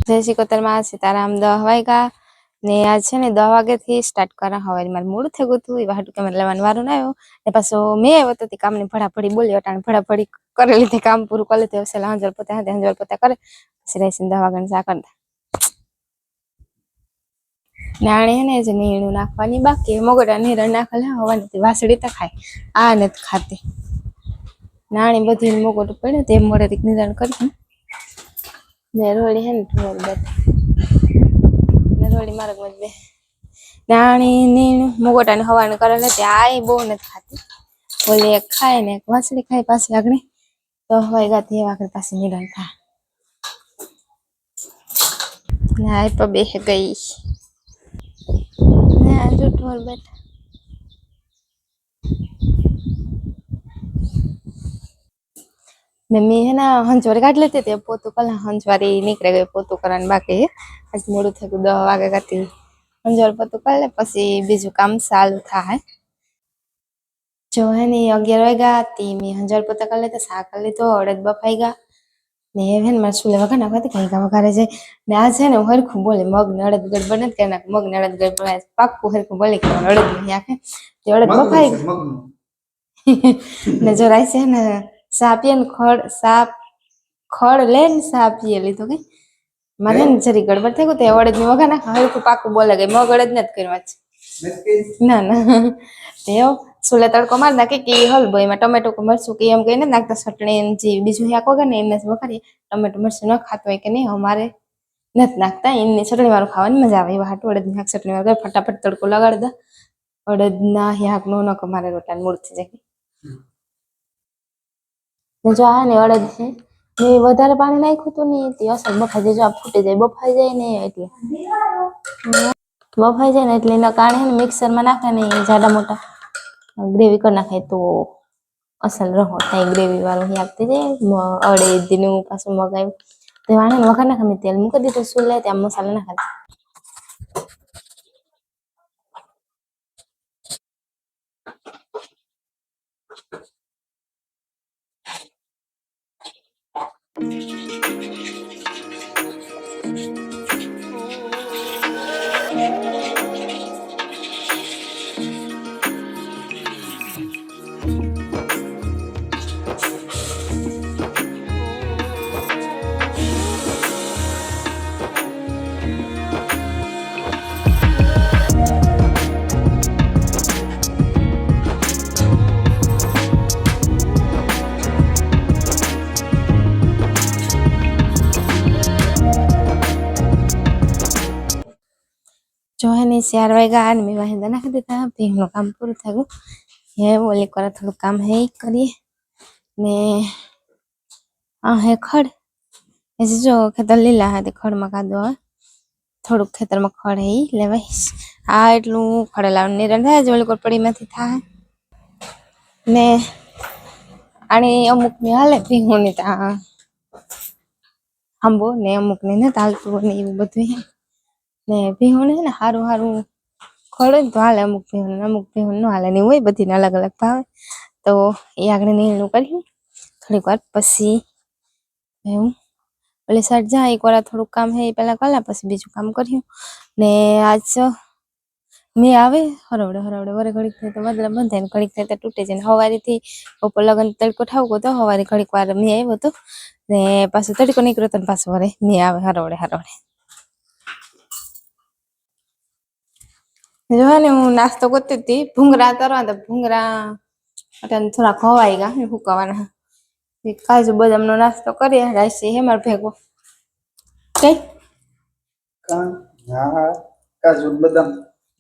જય સિકોતર માં સીતારામ 10 વાગ્યા ને આજ છે ને 10 વાગ્યાથી સ્ટાર્ટ કરા હવારે મારે મૂડ થઈ ગયું હતું એવા હાટુ કે મને લેવાનું વારો ના આવ્યો ને પાછો મેં આવ્યો તો કામની ફટાફડી બોલી અટાણે ફટાફડી કરી લીધી કામ પૂરું કરી લીધું સેલા હંજર પોતા કરે પછી રેસીને 10 વાગ્યાની ચા કરતા નાણે ને જ નીણું નાખવાની બાકી મગોડા નીરણ નાખેલા હવાની વાસળી તો ખાય આ નથી ખાતી નાણી બધી મગોટું પડ્યું તે મોડે નીરણ કરી ને રોડી હે ને ઢોર ને રોડી માર્ગ માં બે નાણી નીણ મગોટાને હવાને કરેલે તે આય બહુ નથી ખાતી બોલી એક ખાય ને એક વાસળી ખાય પાછી આગળ તો હોય ગાતી આગળ પાછી નીરણ થાય ના તો બે ગઈ ને આજુ ઢોર બેઠા મેં હે ના હંજવારી કાઢ લેતી તે પોતું કલા હંજવારી નીકળે ગઈ પોતું કરવાનું બાકી આજ મોડું થઈ ગયું 10 વાગે કાતી હંજવાર પોતું કરી લે પછી બીજું કામ ચાલુ થાય જો હે ને 11 વાગ્યા હતી મેં હંજવાર પોતા કરી લેતા શાક કરી લીધો અડદ બફાઈ ગયા ને હે ને મારે સુલે વગર નાખવાથી કઈ કામ વઘારે જાય ને આ છે ને હરખું બોલે મગ ને અડદ ગડબડ નથી કે નાખ મગ ને અડદ ગડબડ પાક્કું હરખું બોલે કે અડદ નહીં આખે તે અડદ બફાઈ ને જો રાઈસ છે ને સાપીએ ને ખડ લે ને સાપીએ લીધું કે મારે ને જરી ગડબડ થઈ ગયું તે અડદ ની વઘાર નાખ હરખું પાક્કું બોલે ગઈ મગ અડદ નથી કરવા ના ના તે સુલે તડકો માર નાખે કે હલબો એમાં ટમેટો કે મરચું કે એમ કહીને નાખતા ચટણી જે બીજું શાક વગર ને એમને વઘારીએ ટમેટો મરચું ન ખાતો હોય કે નહીં અમારે નથી નાખતા એમની ચટણી વાળું ખાવાની મજા આવે એવા હાટું અડદ શાક ચટણી વાળું ફટાફટ તડકો લગાડ દે અડદ ના શાક નો નકો મારે રોટલા મૂળ થઈ જાય જો આ ને અડદ છે મેં વધારે પાણી નાખ્યું હતું ને તે અસર બફાઈ જાય જો આ ફૂટી જાય બફાઈ જાય ને એટલે બફાઈ જાય ને એટલે એના કારણે ને મિક્સરમાં નાખે ને જાડા મોટા ગ્રેવી કરી નાખે તો અસલ રહો થાય ગ્રેવી વાળું શાક થઈ જાય અડદનું પાછું મગાવ્યું તે વાણે વઘાર નાખે મેં તેલ મૂકી દીધું સુલે ત્યાં મસાલા નાખે જો હે ને 4 વાગ્યા મેં વાહિંદા નાખી દીધા ભીંગનું કામ પૂરું થઈ ગયું હે ઓલી કરે થોડું કામ હે કરીએ ને આ હે ખડ એ જો ખેતર લીલા હતા ખડમાં કાદો થોડુંક ખેતરમાં ખડ હે લેવાઈશ આ એટલું ખડે લાવવાનું નિરણ થાય જ ઓલી કોટપડીમાંથી થાય ને આની અમુક ને હાલે ભીંગુની ત્યાં આંબો ને અમુક ને ન હાલતું ને એવું બધું હે ને ભીહું ને હારું હારું ખડે તો હાલે અમુક ભીહું ન હાલે નહીં હોય બધીને અલગ અલગ ભાવે તો એ આગળ નીણું કર્યું થોડીક વાર પછી એવું ઓલી સાઈડ જાય એક વાર થોડુંક કામ હે એ પહેલા કલા પછી બીજું કામ કર્યું ને આજ મેં આવે હરવડે વરે ઘડીક થાય તો વાદળા બંધ થાય ને ઘડીક થાય તો તૂટે જાય ને હવારીથી ઉપર લગન તડકો ઠાવકો તો હવારે ઘડીક વાર મેં આવ્યો હતો ને પાછું તડકો નીકળ્યો તો ને પાછું વરે મેં આવે હરવડે જો ને હું નાસ્તો કરતી હતી ભૂંગરા તરવા તો ભૂંગરા થોડા ખવાઈ ગયા ફૂકવાના કાજુ બદામ નો નાસ્તો કરીએ રાઈસી હે માર ભેગો કઈ કાજુ બદામ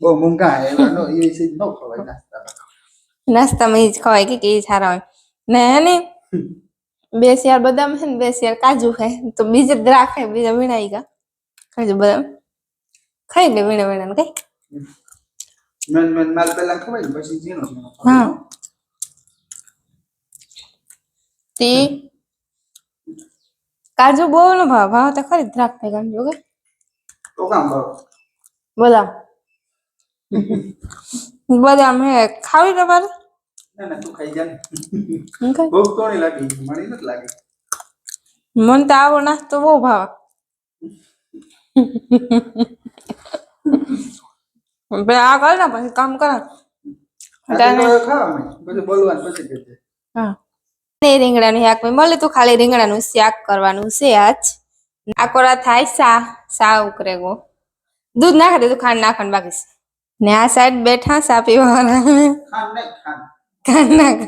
બહુ મૂંગા હે એનો એ ચીજ ન ખવાય નાસ્તામાં ઈ જ ખવાય કે ઈ સારા હોય ને ને 2 શેર બદામ હે ને 2 શેર કાજુ હે તો બીજે દ્રાક્ષ હે બીજા વીણાઈ ગયા કાજુ બદામ ખાઈ લે વીણા કઈ મેન માલ પેલા ખવાય પછી જીનો હા તી કાજુ બોલો ભાવ તો ખરી દ્રાક્ષ ભેગા જોગે તો કામ ભાવ બદામ હે ખાવી તમારે ના તું ખાઈ જા ને ભૂખ તો નહીં લાગી મણી નથી લાગી મન તો આવો નાસ્તો બહુ ભાવ બે આ કર ને પછી કામ કર. ખાવા પછી બોલવાનું પછી કહેજે. હા નહીં રીંગણાનું શાક મેં મળે તો ખાલી રીંગણાનું શાક કરવાનું છે આજ. આખો રાત થાય સા ઉકરે ગો દૂધ નાખી દીધું ખાંડ નાખવાનું બાકી છે. ને આ સાઈડ બેઠા સા પીવાના ખાંડ નાખ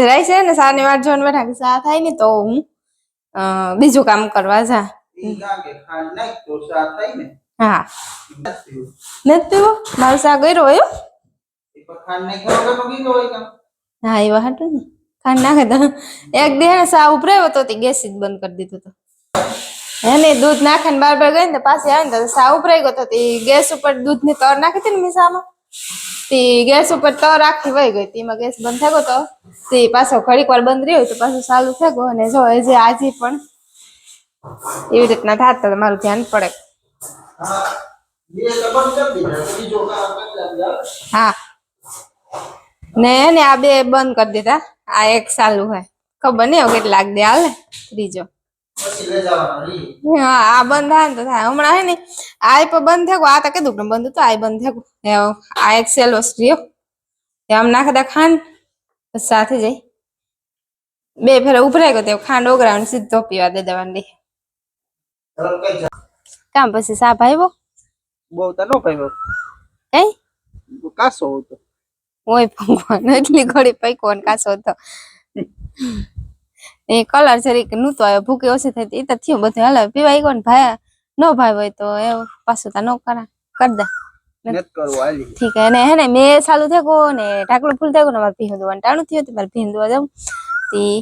રહી છે ને સાની વાત જોઈને બેઠા કે સા થાય ને તો હું બીજું કામ કરવા જા. હા નથી પીવો મારું સા ગયો હોય. હા એવા હાટું ને ખાંડ નાખે તો એક દે સા ઉપરાયો તો ગેસ જ બંધ કરી દીધું તો એને દૂધ નાખે ને બાર ગઈ ને પાછી આવે ને તો સા ઉપરાઈ ગયો તો ગેસ ઉપર દૂધ ની તર નાખી હતી ને મીસામાં તે ગેસ ઉપર તર આખી વહી ગઈ તેમાં ગેસ બંધ થઈ ગયો તો તે પાછો ઘડીક વાર બંધ રહ્યો તો પાછું ચાલુ થઈ ગયો અને જો જે આજે પણ એવી રીતના થાત તો મારું ધ્યાન પડે. હા ને આ બે બંધ કરી દીધા આ એક ચાલુ હોય ખબર નઈ હવે કેટલાક દે હાલે ત્રીજો. હા આ બંધ થાય ને તો થાય હમણાં હે ને આ પણ બંધ થઈ ગયો આ તો કીધું પણ બંધ હતું આ બંધ થઈ ગયું આ એક સેલો રહ્યો આમ નાખી દે ખાંડ સાથે જઈ બે ફેરા ઉભરાઈ ગયો ખાંડ ઓગળાવીને સીધો પીવા દે દેવાની કામ પછી સાપ આવ્યો બહુ તો નો પાયો કઈ કાસો હતો ઓય ભગવાન એટલી ઘડી પૈકો ને કાસો હતો એ કલર જરીક નહોતો આવ્યો ભૂકી ઓછી થઈ એ તો થયું બધું હાલ પીવાઈ ગયો ને ભાઈ નો ભાઈ હોય તો એવું પાછું તા નો કરા કર દે ઠીક હે ને મેં ચાલુ થઈ ગયો ને ઢાકણું ફૂલ થઈ ગયું ને મારે ભીંદ દવાનું ટાણું થયું હતું મારે ભીંદ દવા જવું તી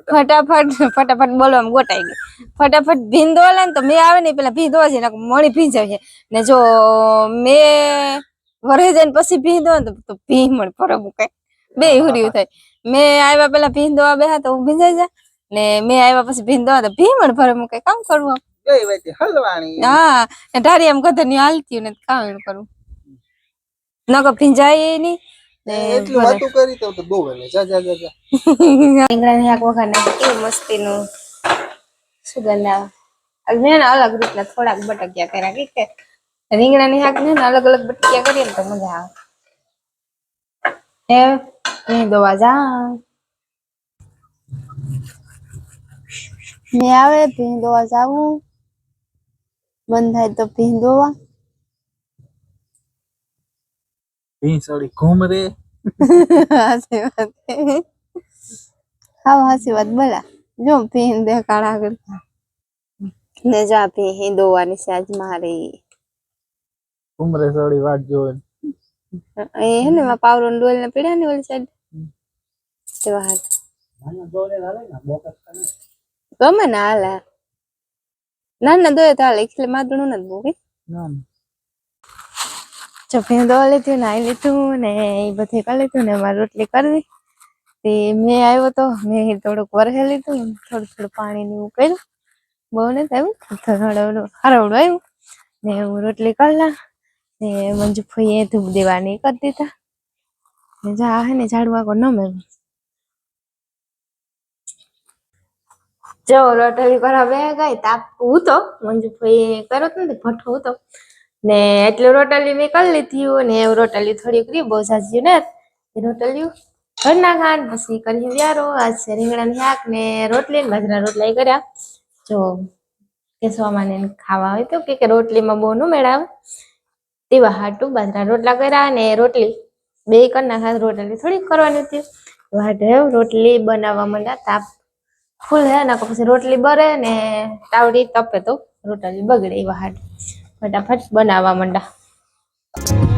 ફટાફટ બોલવામાં ગોટાઈ ગઈ ફટાફટ ભીંદ દોલા ને તો મેં આવે ને પેલા ભીંદ દોવા છે મણી ભીંજાવ છે ને જો મેં વરે જઈને પછી ભીંદ દો ને તો ભીમણ ફરક મૂકાય બે હુર્યું થાય મેં આવ્યા પેલા ભીંદ દોવા બેહા તો હું ભીંજાઈ જા ને મેં આવ્યા પછી ભીંદ દોવા તો ભીમણ ફરક મૂકાય કામ કરવું હા ઢારી એમ કદર ની હાલતી ને કામ કરવું નકો ભીંજાય નહીં એટલું વાતો કરી તો બહુ વેલે જા રીંગણાની શાક વઘાર નાખી કેવું મસ્તીનું સુગંધ આવે મેં અલગ રીતના થોડાક બટકિયા કર્યા કે રીંગણાની શાક ને અલગ અલગ બટકિયા કરીએ ને તો મજા આવે એ દોવા જા મેં આવે ભીં દોવા જાવું બંધ થાય તો ભીં દોવા ભીંસળી ઘૂમ રે હાસી વાત હા હાસી વાત બોલા જો ભીં દે કાળા કરતા ને જા ભીં દોવાની છે આજ મારી ઘૂમરે સળી વાટ જોવે એ હે ને માં પાવરો ને ડોલ ને પીડ્યા ને ઓલી સાઈડ તેવા હાથ ગમે ને હાલે ના દોય તો હાલે એટલે માદણું નથી બોવી જો ભીં દોવા લીધું નાઈ લીધું ને એ બધું કરી લીધું ને મારે રોટલી કરવી તે મેં આવ્યો તો મેં થોડુંક વરહે લીધું થોડું પાણી ને એવું કર્યું બહુ ને આવ્યું હરવડું આવ્યું ને હું રોટલી કરલા ને મંજુ ફઈએ ધૂપ દેવાની કરી દીધા ને જા હે ને ઝાડુ આગળ ન મેં જો રોટલી કરવા બે ગઈ તાપ હતો મંજુ ફઈએ કર્યો તો ને ભઠ્ઠો હતો ને એટલી રોટલી મેં કરી લીધી ને રોટલી થોડી કરી બહુ સાજી ને રોટલી ઘરના ખાંડ પછી કરી વ્યારો આજ રીંગણાની શાક ને રોટલી ને બાજરા રોટલા કર્યા જો કેસવામાં ને ખાવા હોય તો કે રોટલીમાં બહુ નું મેળાવે તેવા હાટું બાજરા રોટલા કર્યા ને રોટલી બે કરી નાખા રોટલી થોડીક કરવાની હતી વાટે રોટલી બનાવવા માંડ્યા તાપ ફૂલ હે ને પછી રોટલી બરે ને તાવડી તપે તો રોટલી બગડે એવા હાટ ફટાફટ બનાવવા માંડ્યા